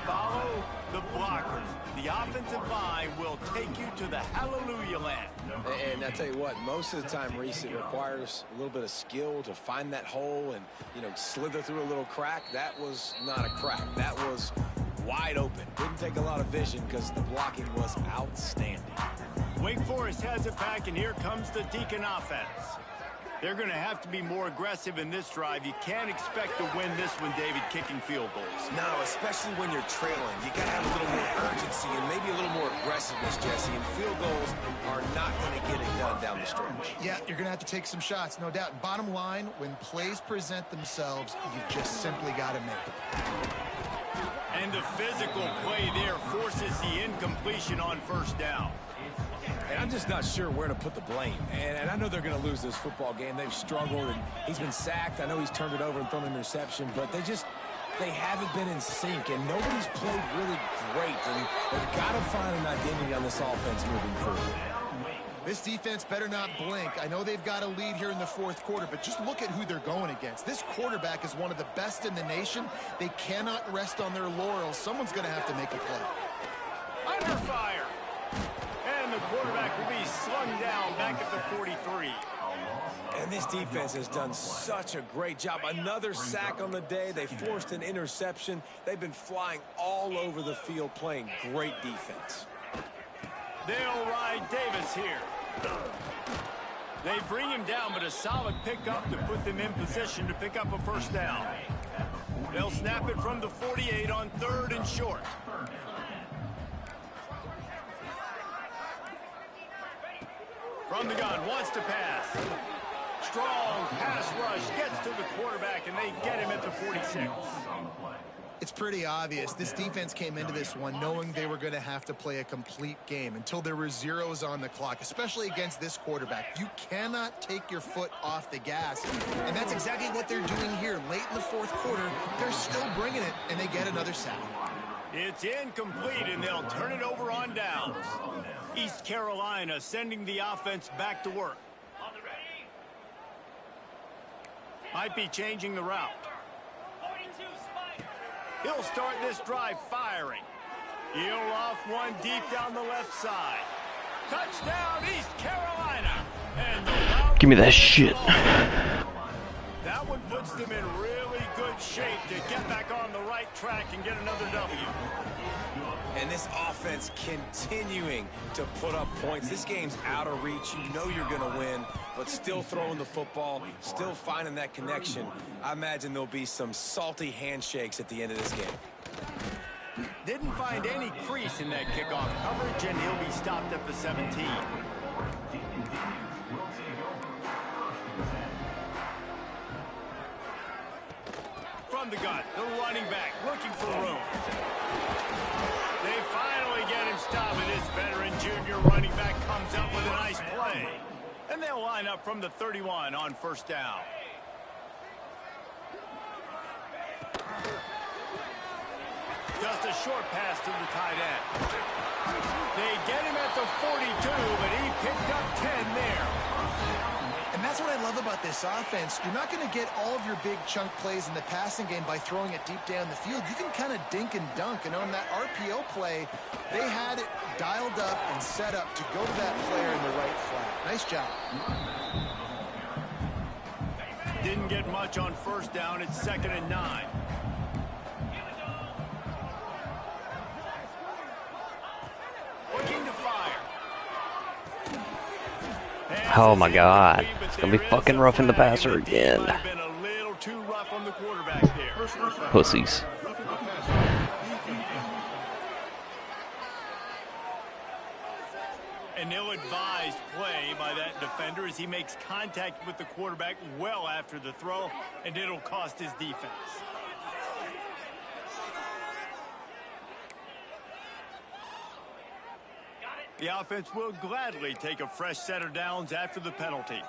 S1: Follow the blockers. The offensive line will take you to the hallelujah land.
S2: And I tell you what, most of the time, Reese, it requires a little bit of skill to find that hole and, slither through a little crack. That was not a crack. That was wide open. Didn't take a lot of vision because the blocking was outstanding.
S1: Wake Forest has it back, and here comes the Deacon offense. They're going to have to be more aggressive in this drive. You can't expect to win this one, David, kicking field goals.
S2: No, especially when you're trailing. You got to have a little more urgency and maybe a little more aggressiveness, Jesse. And field goals are not going to get it done down the stretch.
S3: Yeah, you're going to have to take some shots, no doubt. Bottom line, when plays present themselves, you just simply got to make them.
S1: And the physical play there forces the incompletion on first down.
S2: And I'm just not sure where to put the blame. And I know they're going to lose this football game. They've struggled, and he's been sacked. I know he's turned it over and thrown an interception, but they haven't been in sync, and nobody's played really great. And they've got to find an identity on this offense moving forward.
S3: This defense better not blink. I know they've got a lead here in the 4th quarter, but just look at who they're going against. This quarterback is one of the best in the nation. They cannot rest on their laurels. Someone's going to have to make a play.
S1: Under fire. And the quarterback will be slung down back at the 43.
S2: And this defense has done such a great job. Another sack on the day. They forced an interception. They've been flying all over the field playing great defense.
S1: They'll ride Davis here. They bring him down, but a solid pickup to put them in position to pick up a first down. They'll snap it from the 48 on 3rd and short. From the gun, wants to pass. Strong pass rush, gets to the quarterback, and they get him at the 46.
S3: It's pretty obvious. This defense came into this one knowing they were going to have to play a complete game until there were zeros on the clock, especially against this quarterback. You cannot take your foot off the gas, and that's exactly what they're doing here. Late in the 4th quarter, they're still bringing it, and they get another sack.
S1: It's incomplete, and they'll turn it over on downs. East Carolina sending the offense back to work. Might be changing the route. He'll start this drive firing. He'll off one deep down the left side. Touchdown, East Carolina. And the
S6: give me that shit.
S1: That one puts them in really good shape to get back on the right track and get another W.
S2: And this offense continuing to put up points. This game's out of reach. You know you're going to win, but still throwing the football, still finding that connection. I imagine there'll be some salty handshakes at the end of this game.
S1: Didn't find any crease in that kickoff coverage, and he'll be stopped at the 17. From the gun, the running back looking for room. They finally get him stopped, and this veteran junior running back comes up with a nice play. And they'll line up from the 31 on first down. Just a short pass to the tight end. They get him at the 42, but he picked up 10 there.
S3: And that's what I love about this offense. You're not going to get all of your big chunk plays in the passing game by throwing it deep down the field. You can kind of dink and dunk. And on that RPO play, they had it dialed up and set up to go to that player in the right flat. Nice job.
S1: Didn't get much on first down. It's 2nd and 9. Looking to fire.
S6: Oh my God. It's going to be fucking roughing the passer again.
S1: Been a little too rough on the quarterback there.
S6: Pussies.
S1: An ill-advised play by that defender as he makes contact with the quarterback well after the throw, and it'll cost his defense. The offense will gladly take a fresh set of downs after the penalty.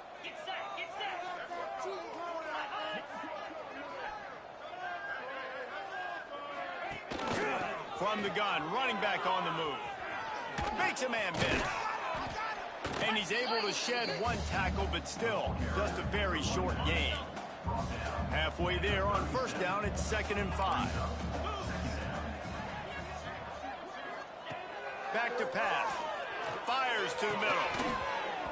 S1: From the gun, running back on the move. Makes a man miss. And he's able to shed one tackle, but still just a very short gain. Halfway there on first down, it's 2nd and 5. Back to pass. Fires to the middle.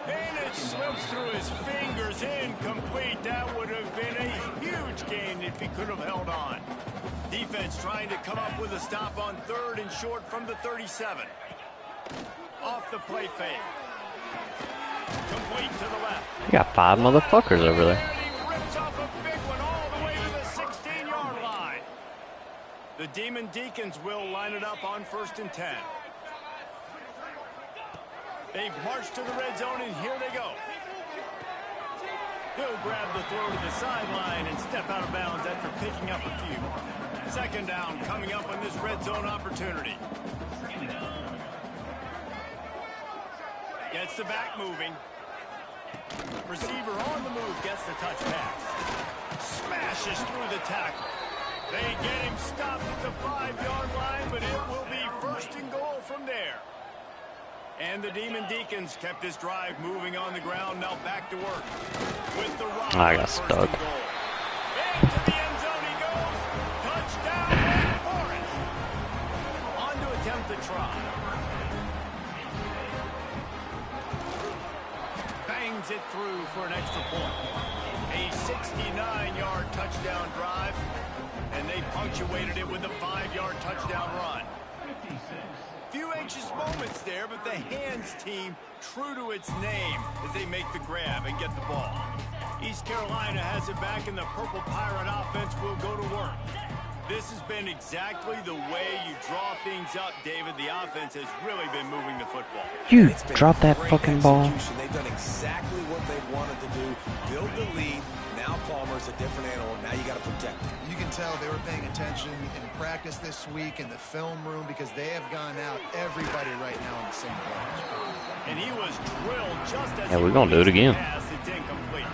S1: And it slips through his fingers, incomplete. That would have been a huge gain if he could have held on. Defense trying to come up with a stop on 3rd and short from the 37. Off the play fake. Complete to the left.
S6: You got 5 motherfuckers over there.
S1: And he rips off a big one all the way to the 16-yard line. The Demon Deacons will line it up on 1st and 10. They've marched to the red zone, and here they go. He'll grab the throw to the sideline and step out of bounds after picking up a few. 2nd down coming up on this red zone opportunity. Gets the back moving. Receiver on the move gets the touch pass. Smashes through the tackle. They get him stopped at the 5-yard line, but it will be 1st and goal from there. And the Demon Deacons kept this drive moving on the ground. Now back to work with the rock.
S6: I got stuck.
S1: Into the end zone he goes. Touchdown, Wake Forest. On to attempt the try. Bangs it through for an extra point. A 69-yard touchdown drive, and they punctuated it with a 5-yard touchdown run. Few anxious moments there, but the hands team true to its name as they make the grab and get the ball. East Carolina has it back, and the Purple Pirate offense will go to work. This has been exactly the way you draw things up, David. The offense has really been moving the football.
S6: You drop that fucking ball.
S2: They've done exactly what they've wanted to do. Build the lead. Now Palmer's a different animal. Now you got to protect him.
S3: You can tell they were paying attention in practice this week in the film room because they have gone out everybody right now on the same page.
S1: And he was drilled just as
S6: Yeah, we're going to do it again.
S1: It's incomplete.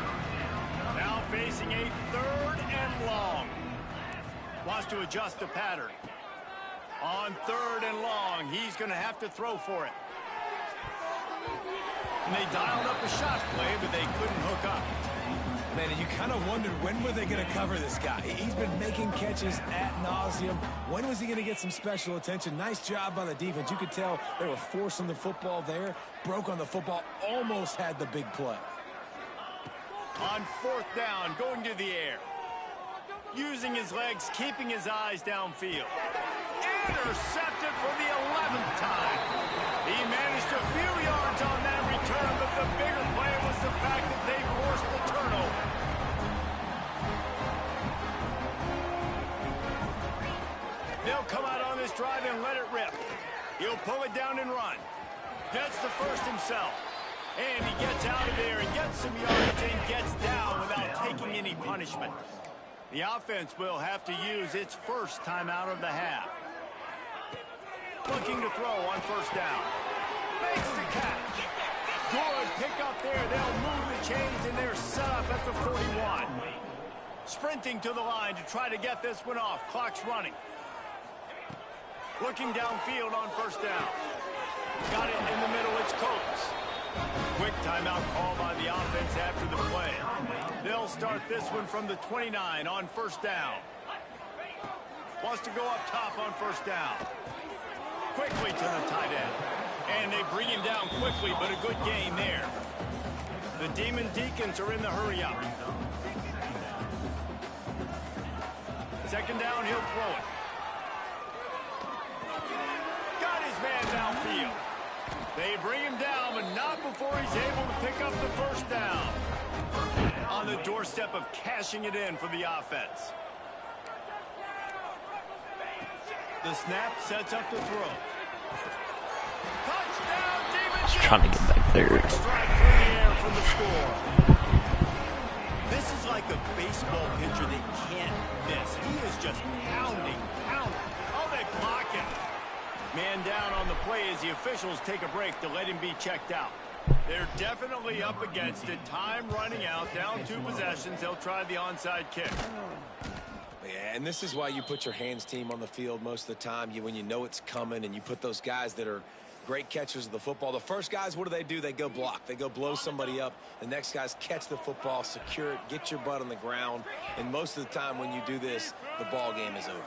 S1: Now facing a 3rd and long. Wants to adjust the pattern. On 3rd and long, he's going to have to throw for it. And they dialed up a shot play, but they couldn't hook up.
S2: Man, and you kind of wondered when were they going to cover this guy. He's been making catches ad nauseum. When was he going to get some special attention? Nice job by the defense. You could tell they were forcing the football there. Broke on the football, almost had the big play.
S1: On 4th down, going to the air. Using his legs, keeping his eyes downfield. Intercepted for the 11th time. He managed a few yards on that return, but the bigger play was the fact that they forced the turnover. They'll come out on this drive and let it rip. He'll pull it down and run. Gets the first himself. And he gets out of there and gets some yards and gets down without taking any punishment. The offense will have to use its first timeout of the half. Looking to throw on 1st down. Makes the catch. Good pick up there. They'll move the chains, and they're set up at the 41. Sprinting to the line to try to get this one off. Clock's running. Looking downfield on 1st down. Got it in the middle. It's Coates. Quick timeout call by the offense after the play. They'll start this one from the 29 on first down. Wants to go up top on first down. Quickly to the tight end. And they bring him down quickly, but a good gain there. The Demon Deacons are in the hurry up. Second down, he'll throw it. Got his man downfield. They bring him down, but not before he's able to pick up the first down. On the doorstep of cashing it in for the offense. The snap sets up the throw. Touchdown, Demon
S6: Just trying to get back there.
S1: Quick strike through the air for the score. This is like a baseball pitcher they can't miss. He is just pounding. Oh, they block him. Man down on the play as the officials take a break to let him be checked out. They're definitely up against it. Time running out. Down 2 possessions. They'll try the onside kick.
S2: Yeah, and this is why you put your hands team on the field most of the time. When you know it's coming, and you put those guys that are great catchers of the football. The first guys, what do? They go block. They go blow somebody up. The next guys catch the football, secure it, get your butt on the ground. And most of the time when you do this, the ball game is over.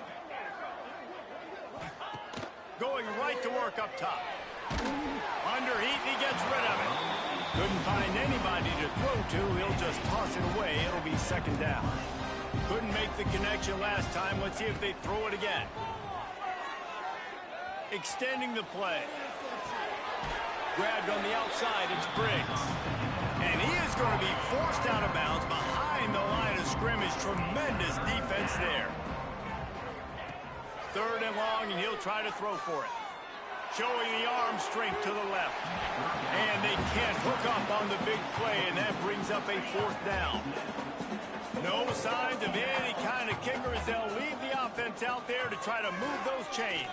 S1: Going right to work up top. Under heat, he gets rid of it. Couldn't find anybody to throw to. He'll just toss it away. It'll be second down. Couldn't make the connection last time. Let's see if they throw it again. Extending the play. Grabbed on the outside, it's Briggs. And he is going to be forced out of bounds behind the line of scrimmage. Tremendous defense there. Third and long, and he'll try to throw for it. Showing the arm strength to the left. And they can't hook up on the big play, and that brings up a fourth down. No signs of any kind of kicker as they'll leave the offense out there to try to move those chains.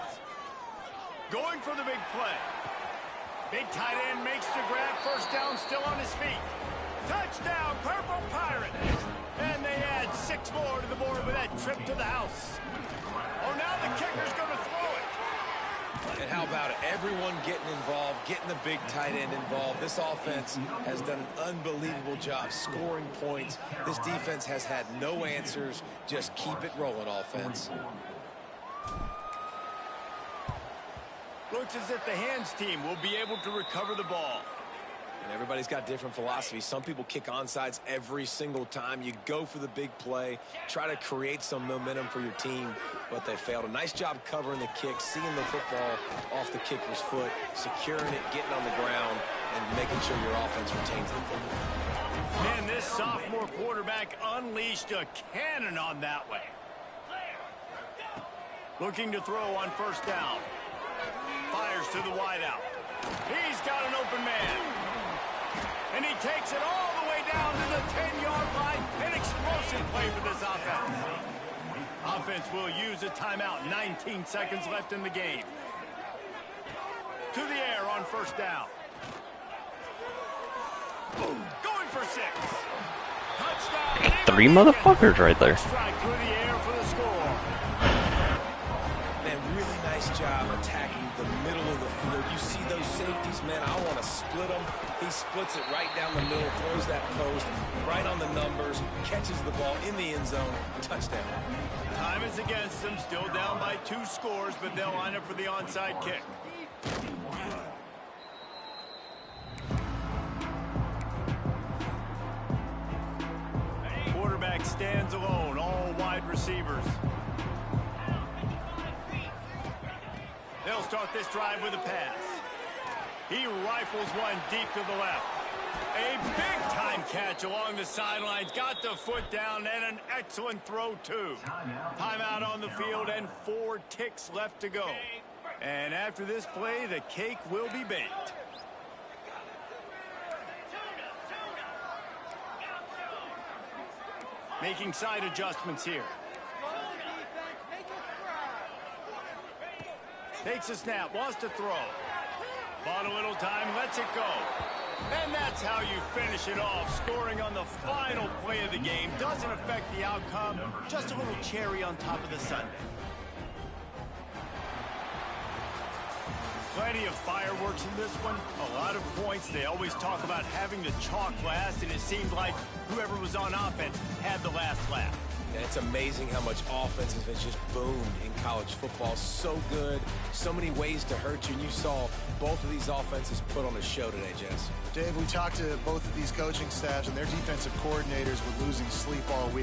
S1: Going for the big play. Big tight end makes the grab. First down, still on his feet. Touchdown, Purple Pirates. And they add 6 more to the board with that trip to the house. Oh, now the kicker's going to throw it.
S2: And how about it? Everyone getting involved, getting the big tight end involved. This offense has done an unbelievable job scoring points. This defense has had no answers. Just keep it rolling, offense.
S1: Looks as if the hands team will be able to recover the ball.
S2: And everybody's got different philosophies. Some people kick onsides every single time. You go for the big play, try to create some momentum for your team, but they failed. A nice job covering the kick, seeing the football off the kicker's foot, securing it, getting on the ground, and making sure your offense retains the football.
S1: Man, this sophomore quarterback unleashed a cannon on that way. Looking to throw on first down. Fires to the wideout. He's got an open man. And he takes it all the way down to the 10-yard line. An explosive play for this offense. Offense will use a timeout. 19 seconds left in the game. To the air on first down. Going for 6. Touchdown.
S6: 3 motherfuckers right there.
S1: Strike through the air for the score.
S2: Man, really nice job attacking the middle of the field. You see those safeties, man, I want to split them. He splits it right down the middle, throws that post, right on the numbers, catches the ball in the end zone, touchdown.
S1: Time is against them, still down by 2 scores, but they'll line up for the onside kick. Quarterback stands alone, all wide receivers. They'll start this drive with a pass. He rifles one deep to the left. A big-time catch along the sidelines. Got the foot down and an excellent throw, too. Timeout on the field and 4 ticks left to go. And after this play, the cake will be baked. Making side adjustments here. Takes a snap, wants to throw. Bought a little time, lets it go. And that's how you finish it off. Scoring on the final play of the game doesn't affect the outcome. Just a little cherry on top of the sundae. Plenty of fireworks in this one. A lot of points. They always talk about having the chalk last, and it seemed like whoever was on offense had the last laugh.
S2: And it's amazing how much offense has just boomed in college football. So good, so many ways to hurt you. And you saw both of these offenses put on a show today, Jess.
S3: Dave, we talked to both of these coaching staffs, and their defensive coordinators were losing sleep all week.